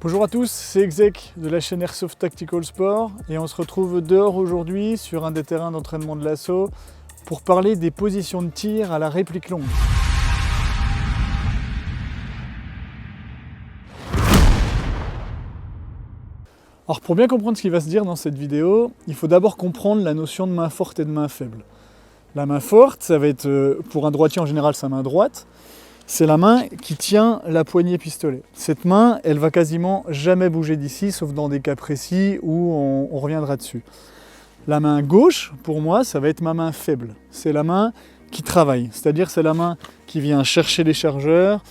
Bonjour à tous, c'est Exec de la chaîne Airsoft Tactical Sport et on se retrouve dehors aujourd'hui sur un des terrains d'entraînement de l'assaut pour parler des positions de tir à la réplique longue. Alors pour bien comprendre ce qui va se dire dans cette vidéo, il faut d'abord comprendre la notion de main forte et de main faible. La main forte, ça va être, pour un droitier en général, sa main droite. C'est la main qui tient la poignée pistolet. Cette main, elle va quasiment jamais bouger d'ici, sauf dans des cas précis où on reviendra dessus. La main gauche, pour moi, ça va être ma main faible. C'est la main qui travaille, c'est-à-dire c'est la main qui vient chercher les chargeurs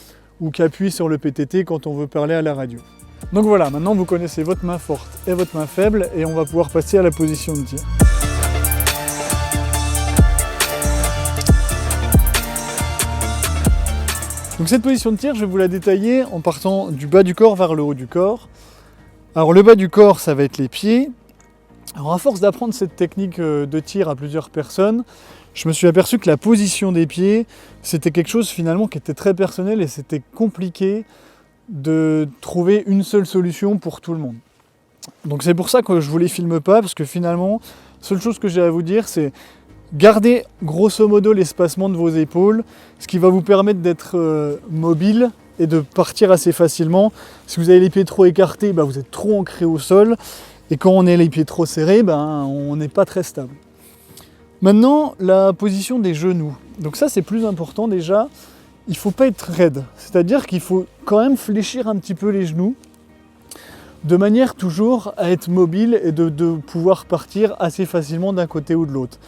ou qui appuie sur le PTT quand on veut parler à la radio. Donc voilà, maintenant vous connaissez votre main forte et votre main faible et on va pouvoir passer à la position de tir. Donc cette position de tir, je vais vous la détailler en partant du bas du corps vers le haut du corps. Alors le bas du corps, ça va être les pieds. Alors à force d'apprendre cette technique de tir à plusieurs personnes, je me suis aperçu que la position des pieds, c'était quelque chose finalement qui était très personnel et c'était compliqué de trouver une seule solution pour tout le monde. Donc c'est pour ça que je ne vous les filme pas, parce que finalement, la seule chose que j'ai à vous dire, c'est gardez grosso modo l'espacement de vos épaules, ce qui va vous permettre d'être mobile et de partir assez facilement. Si vous avez les pieds trop écartés, vous êtes trop ancré au sol, et quand on a les pieds trop serrés, on n'est pas très stable. Maintenant, la position des genoux. Donc ça c'est plus important déjà. Il ne faut pas être raide, c'est-à-dire qu'il faut quand même fléchir un petit peu les genoux de manière toujours à être mobile et de pouvoir partir assez facilement d'un côté ou de l'autre.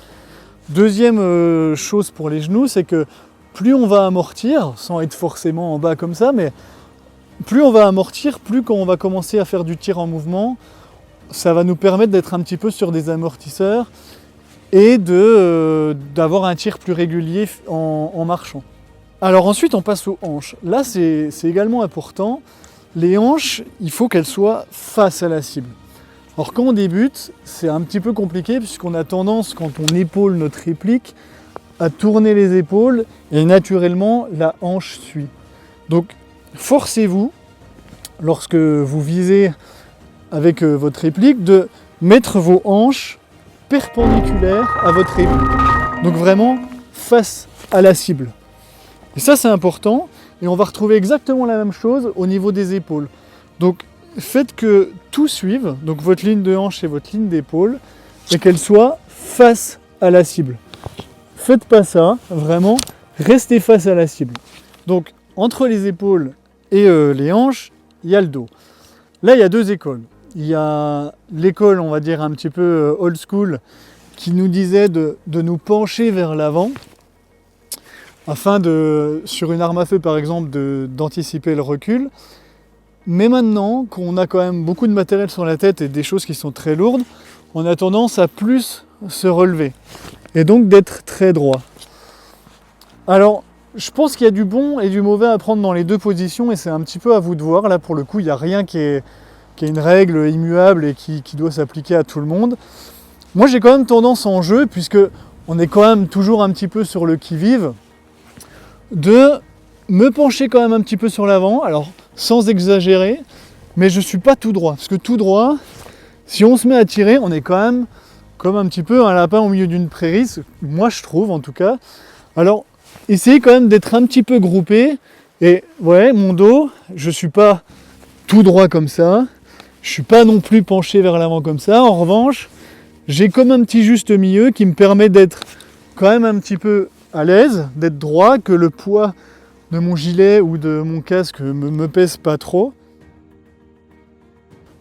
Deuxième chose pour les genoux, c'est que plus on va amortir, sans être forcément en bas comme ça, mais plus on va amortir, plus quand on va commencer à faire du tir en mouvement, ça va nous permettre d'être un petit peu sur des amortisseurs et d'avoir un tir plus régulier en marchant. Alors ensuite on passe aux hanches. Là c'est également important. Les hanches, il faut qu'elles soient face à la cible. Alors quand on débute, c'est un petit peu compliqué puisqu'on a tendance, quand on épaule notre réplique, à tourner les épaules et naturellement la hanche suit. Donc forcez-vous, lorsque vous visez avec votre réplique, de mettre vos hanches perpendiculaires à votre réplique. Donc vraiment face à la cible. Et ça c'est important, et on va retrouver exactement la même chose au niveau des épaules. Donc faites que tout suive, donc votre ligne de hanche et votre ligne d'épaule, et qu'elle soit face à la cible. Faites pas ça, vraiment, restez face à la cible. Donc entre les épaules et les hanches, il y a le dos. Là il y a deux écoles. Il y a l'école, on va dire un petit peu old school, qui nous disait de nous pencher vers l'avant, afin sur une arme à feu par exemple, d'anticiper le recul. Mais maintenant, qu'on a quand même beaucoup de matériel sur la tête et des choses qui sont très lourdes, on a tendance à plus se relever et donc d'être très droit. Alors, je pense qu'il y a du bon et du mauvais à prendre dans les deux positions et c'est un petit peu à vous de voir. Là, pour le coup, il n'y a rien qui est une règle immuable et qui doit s'appliquer à tout le monde. Moi, j'ai quand même tendance en jeu, puisque on est quand même toujours un petit peu sur le qui-vive, de me pencher quand même un petit peu sur l'avant, alors sans exagérer, mais je ne suis pas tout droit, parce que tout droit, si on se met à tirer, on est quand même comme un petit peu un lapin au milieu d'une prairie, moi je trouve en tout cas. Alors essayez quand même d'être un petit peu groupé, et ouais, mon dos, je ne suis pas tout droit comme ça, je ne suis pas non plus penché vers l'avant comme ça, en revanche, j'ai comme un petit juste milieu qui me permet d'être quand même un petit peu à l'aise, d'être droit, que le poids de mon gilet ou de mon casque me pèse pas trop.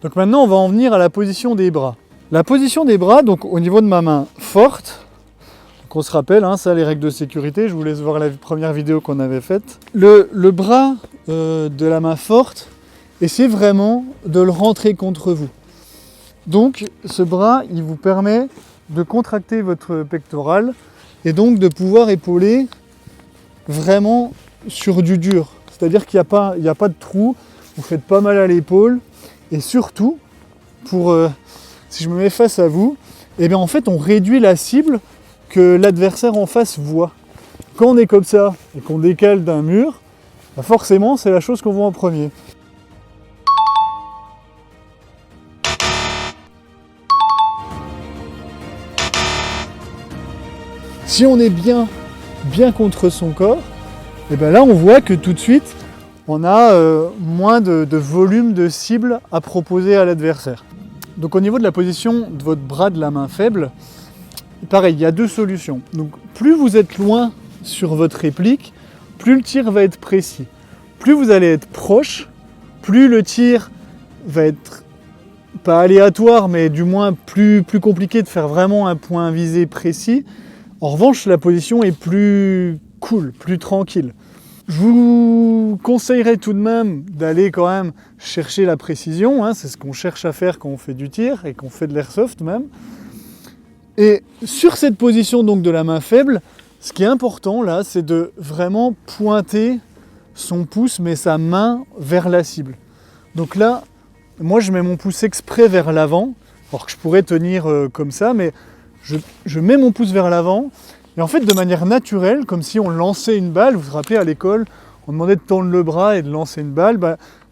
Donc maintenant on va en venir à la position des bras. La position des bras, donc au niveau de ma main forte, donc on se rappelle, ça les règles de sécurité, je vous laisse voir la première vidéo qu'on avait faite. Le bras de la main forte, essayez vraiment de le rentrer contre vous. Donc ce bras, il vous permet de contracter votre pectoral et donc de pouvoir épauler vraiment sur du dur. C'est-à-dire qu'il n'y a pas de trou, vous faites pas mal à l'épaule et surtout, si je me mets face à vous, en fait on réduit la cible que l'adversaire en face voit. Quand on est comme ça et qu'on décale d'un mur, forcément c'est la chose qu'on voit en premier. Si on est bien contre son corps, et bien là on voit que tout de suite on a moins de volume de cible à proposer à l'adversaire. Donc au niveau de la position de votre bras de la main faible, pareil, il y a deux solutions. Donc plus vous êtes loin sur votre réplique, plus le tir va être précis. Plus vous allez être proche, plus le tir va être pas aléatoire, mais du moins plus compliqué de faire vraiment un point visé précis. En revanche, la position est plus cool, plus tranquille. Je vous conseillerais tout de même d'aller quand même chercher la précision, hein, c'est ce qu'on cherche à faire quand on fait du tir et qu'on fait de l'airsoft même. Et sur cette position donc de la main faible, ce qui est important là, c'est de vraiment pointer son pouce, mais sa main vers la cible. Donc là, moi je mets mon pouce exprès vers l'avant, alors que je pourrais tenir comme ça, mais je mets mon pouce vers l'avant. Et en fait, de manière naturelle, comme si on lançait une balle, vous vous rappelez à l'école, on demandait de tendre le bras et de lancer une balle,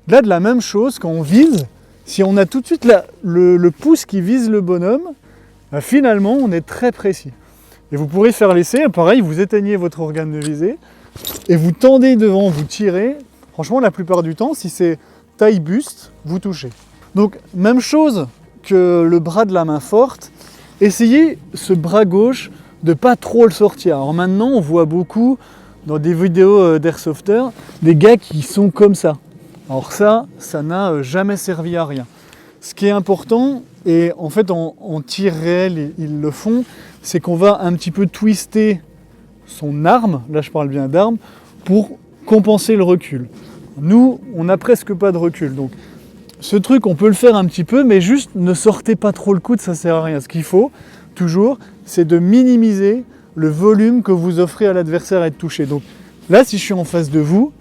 là de la même chose, quand on vise, si on a tout de suite le pouce qui vise le bonhomme, finalement on est très précis. Et vous pourrez faire l'essai, pareil, vous éteignez votre organe de visée, et vous tendez devant, vous tirez, franchement la plupart du temps, si c'est taille-buste, vous touchez. Donc même chose que le bras de la main forte, essayez ce bras gauche de pas trop le sortir. Alors maintenant, on voit beaucoup dans des vidéos d'airsofters, des gars qui sont comme ça. Alors ça n'a jamais servi à rien. Ce qui est important, et en fait en tir réel, ils le font, c'est qu'on va un petit peu twister son arme, là je parle bien d'arme, pour compenser le recul. Nous, on n'a presque pas de recul, donc ce truc, on peut le faire un petit peu, mais juste ne sortez pas trop le coude, ça sert à rien. Ce qu'il faut, toujours, c'est de minimiser le volume que vous offrez à l'adversaire à être touché. Donc là, si je suis en face de vous,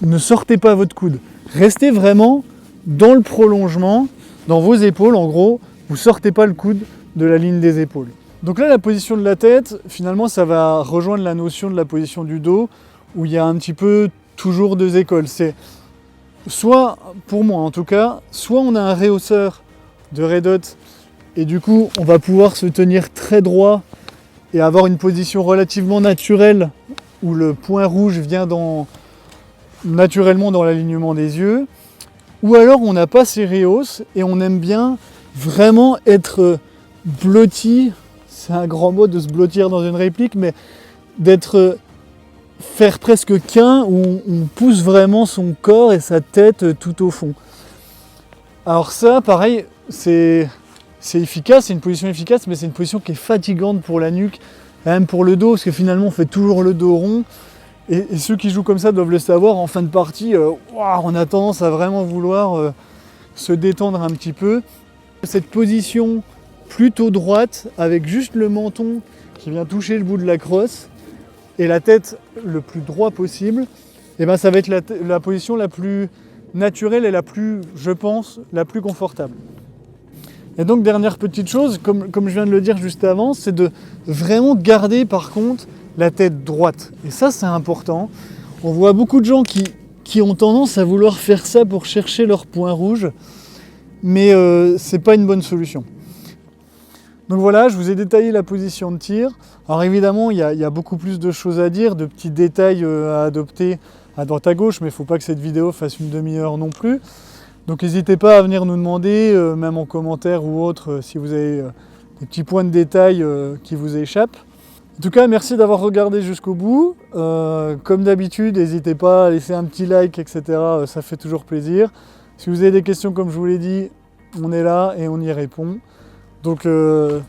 ne sortez pas votre coude. Restez vraiment dans le prolongement, dans vos épaules, en gros, vous ne sortez pas le coude de la ligne des épaules. Donc là, la position de la tête, finalement, ça va rejoindre la notion de la position du dos, où il y a un petit peu toujours deux écoles. C'est soit, pour moi en tout cas, soit on a un rehausseur de red dot, et du coup, on va pouvoir se tenir très droit et avoir une position relativement naturelle où le point rouge vient naturellement dans l'alignement des yeux. Ou alors, on n'a pas ces rehausses et on aime bien vraiment être blotti. C'est un grand mot de se blottir dans une réplique, mais faire presque qu'un où on pousse vraiment son corps et sa tête tout au fond. Alors ça, pareil, c'est efficace, c'est une position efficace, mais c'est une position qui est fatigante pour la nuque, et même pour le dos, parce que finalement on fait toujours le dos rond, et ceux qui jouent comme ça doivent le savoir, en fin de partie, on a tendance à vraiment vouloir se détendre un petit peu. Cette position plutôt droite, avec juste le menton qui vient toucher le bout de la crosse, et la tête le plus droit possible, et ben ça va être la position la plus naturelle et la plus, je pense, la plus confortable. Et donc, dernière petite chose, comme je viens de le dire juste avant, c'est de vraiment garder par contre la tête droite. Et ça, c'est important. On voit beaucoup de gens qui ont tendance à vouloir faire ça pour chercher leur point rouge, mais c'est pas une bonne solution. Donc voilà, je vous ai détaillé la position de tir. Alors évidemment, il y a beaucoup plus de choses à dire, de petits détails à adopter à droite à gauche, mais il ne faut pas que cette vidéo fasse une demi-heure non plus. Donc n'hésitez pas à venir nous demander, même en commentaire ou autre, si vous avez des petits points de détail qui vous échappent. En tout cas, merci d'avoir regardé jusqu'au bout. Comme d'habitude, n'hésitez pas à laisser un petit like, etc. Ça fait toujours plaisir. Si vous avez des questions, comme je vous l'ai dit, on est là et on y répond. Donc je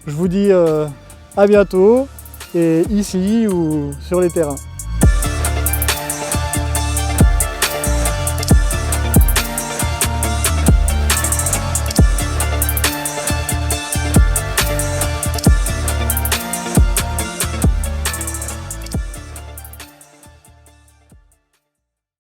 vous dis à bientôt, et ici ou sur les terrains.